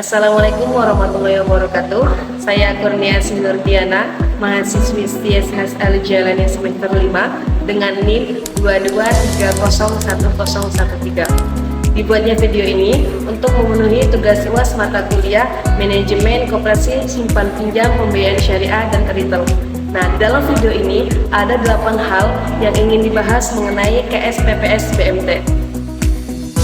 Assalamualaikum warahmatullahi wabarakatuh. Saya Kurniasi Nurdiana, mahasiswi STS Al-Jalani semester 5 dengan NIM 22301013. Dibuatnya video ini untuk memenuhi tugas UAS mata kuliah Manajemen Koperasi Simpan Pinjam Pembiayaan Syariah dan Retail. Nah, di dalam video ini ada 8 hal yang ingin dibahas mengenai KSPPS BMT.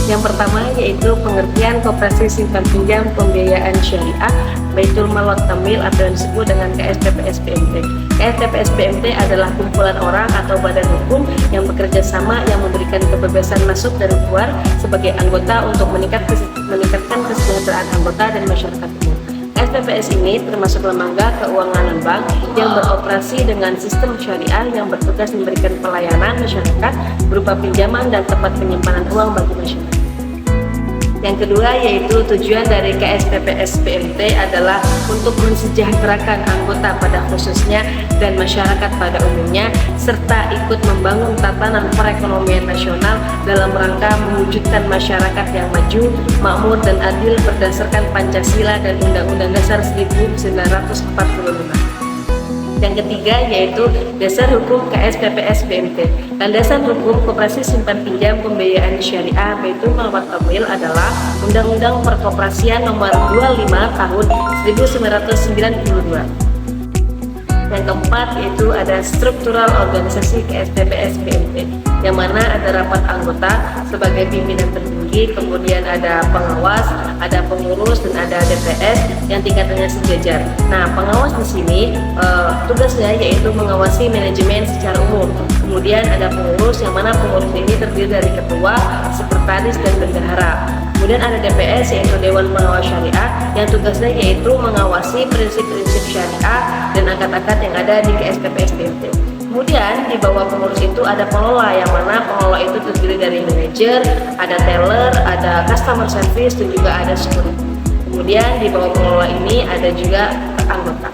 Yang pertama yaitu pengertian Koperasi Simpan Pinjam Pembiayaan Syariah Baitul Mal Waktamil atau yang disebut dengan KSPPS BMT. KSPPS BMT adalah kumpulan orang atau badan hukum yang bekerja sama yang memberikan kebebasan masuk dan keluar sebagai anggota untuk meningkatkan kesejahteraan anggota dan masyarakat umum. KSPPS ini termasuk lembaga keuangan dan bank yang beroperasi dengan sistem syariah yang bertugas memberikan pelayanan masyarakat berupa pinjaman dan tempat penyimpanan uang bagi masyarakat. Yang kedua yaitu tujuan dari KSPPS BMT adalah untuk mensejahterakan anggota pada khususnya dan masyarakat pada umumnya serta ikut membangun tatanan perekonomian nasional dalam rangka mewujudkan masyarakat yang maju, makmur dan adil berdasarkan Pancasila dan Undang-Undang Dasar 1945. Yang ketiga yaitu dasar hukum KSPPS BMT. Landasan hukum Koperasi Simpan Pinjam Pembiayaan Syariah Baitul Mal Waktamil adalah Undang-Undang Perkoperasian Nomor 25 Tahun 1992. Yang keempat yaitu ada struktural organisasi KSPPS BMT, yang mana ada rapat anggota sebagai pimpinan tertinggi, kemudian ada pengawas, ada pengurus, dan ada DPS yang tingkatannya sejajar. Nah, pengawas di sini tugasnya yaitu mengawasi manajemen secara umum. Kemudian ada pengurus, yang mana pengurus ini terdiri dari ketua, sekretaris, dan bendahara. Kemudian ada DPS yaitu Dewan Pengawas Syariah yang tugasnya yaitu mengawasi prinsip-prinsip syariah dan akad-akad yang ada di KSPPS BMT. Kemudian di bawah pengurus itu ada pengelola, yang mana pengelola itu terdiri dari manajer, ada teller, ada customer service, dan juga ada security. Kemudian di bawah pengelola ini ada juga anggota.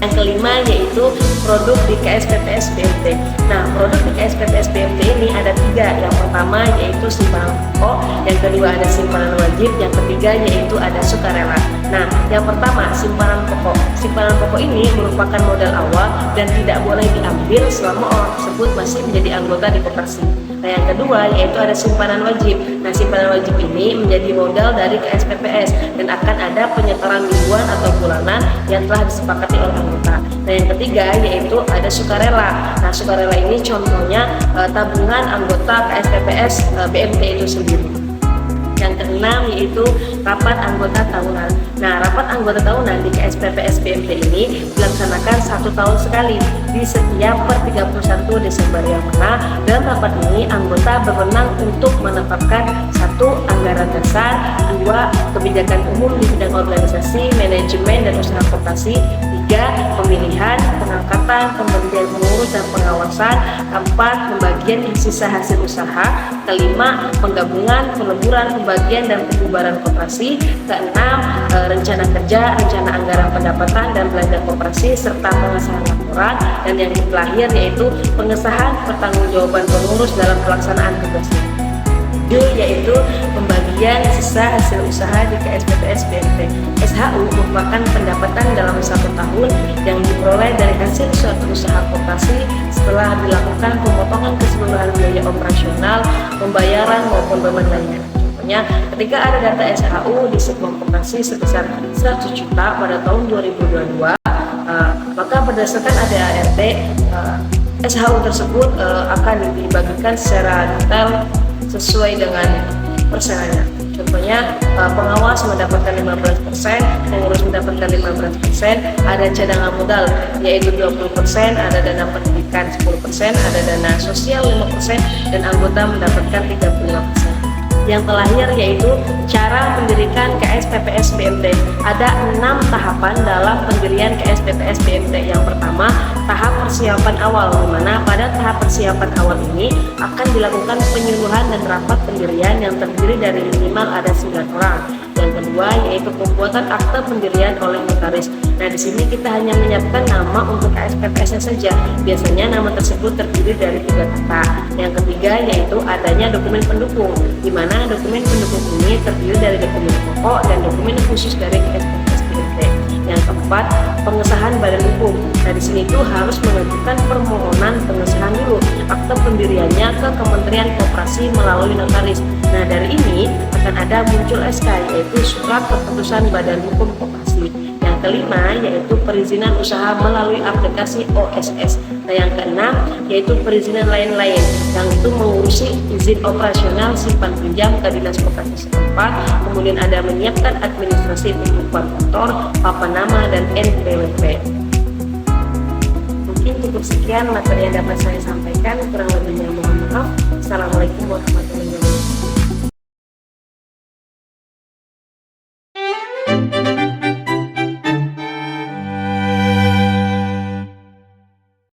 Yang kelima yaitu produk di KSPPS BMT. Nah, produk di KSPPS BMT ini ada 3. Yang pertama yaitu simpanan pokok, yang kedua ada simpanan wajib, yang ketiga yaitu ada sukarela. Nah, yang pertama simpanan pokok. Simpanan pokok ini merupakan modal awal dan tidak boleh diambil selama orang tersebut masih menjadi anggota di koperasi. Nah, yang kedua yaitu ada simpanan wajib. Nah, simpanan wajib ini menjadi modal dari KSPPS dan akan ada penyetoran mingguan atau bulanan yang telah disepakati oleh anggota. Nah, yang ketiga yaitu ada sukarela. Nah, sukarela ini contohnya tabungan anggota KSPPS BMT itu sendiri. Yang keenam yaitu rapat anggota tahunan. Nah, rapat anggota tahunan di KSPPS BMT ini dilaksanakan 1 tahun sekali di setiap per 31 Desember, yang mana dalam rapat ini anggota berwenang untuk menetapkan 1. Anggaran dasar, 2. Kebijakan umum di bidang organisasi, manajemen dan usaha koperasi, 3. Pemilihan, pengangkatan, pemberhentian pengurus dan pengawasan, 4. Pembagian sisa hasil usaha, 5. Penggabungan, peleburan, pembagian dan pembubaran koperasi, 6. Rencana kerja, rencana anggaran pendapatan dan belanja koperasi serta pengesahan laporan, dan yang terakhir yaitu pengesahan pertanggungjawaban pengurus dalam pelaksanaan tugasnya. Yaitu pembagian sisa hasil usaha di KSPPS BMT. SHU merupakan pendapatan dalam 1 tahun yang diperoleh dari hasil suatu usaha koperasi setelah dilakukan pemotongan keseluruhan biaya operasional, pembayaran maupun beban lainnya. Contohnya, ketika ada data SHU di sebuah koperasi sebesar 100 juta pada tahun 2022, maka berdasarkan ADART, SHU tersebut akan dibagikan secara detail sesuai dengan persenannya. Contohnya, pengawas mendapatkan 15%, pengurus mendapatkan 15%, ada cadangan modal yaitu 20%, ada dana pendidikan 10%, ada dana sosial 5%, dan anggota mendapatkan 35%. Yang terakhir yaitu cara mendirikan KSPPS BMT. Ada 6 tahapan dalam pendirian KSPPS BMT. Yang pertama, tahap persiapan awal, di mana pada tahap persiapan awal ini akan dilakukan penyuluhan dan rapat pendirian yang terdiri dari minimal ada 9 orang. Yang kedua yaitu pembuatan akte pendirian oleh notaris. Nah, di sini kita hanya menyiapkan nama untuk SPPS-nya saja. Biasanya nama tersebut terdiri dari 3 kata. Yang ketiga yaitu adanya dokumen pendukung, di mana dokumen pendukung ini terdiri dari dokumen pokok dan dokumen khusus dari SPPS PDT. Yang keempat, pengesahan badan hukum. Nah, di sini itu harus mengajukan permohonan pengesahan dulu akte pendiriannya ke Kementerian Koperasi melalui notaris. Nah, dari ini akan ada muncul SK, yaitu surat keputusan badan hukum koperasi. Yang kelima yaitu perizinan usaha melalui aplikasi OSS. Nah, yang keenam yaitu perizinan lain-lain yang itu mengurusi izin operasional simpan pinjam ke dinas koperasi setempat. Kemudian ada menyiapkan administrasi pembukuan kantor, papan nama dan NPWP. Mungkin cukup sekian materi yang dapat saya sampaikan, kurang lebihnya mohon maaf. Assalamualaikum warahmatullahi wabarakatuh.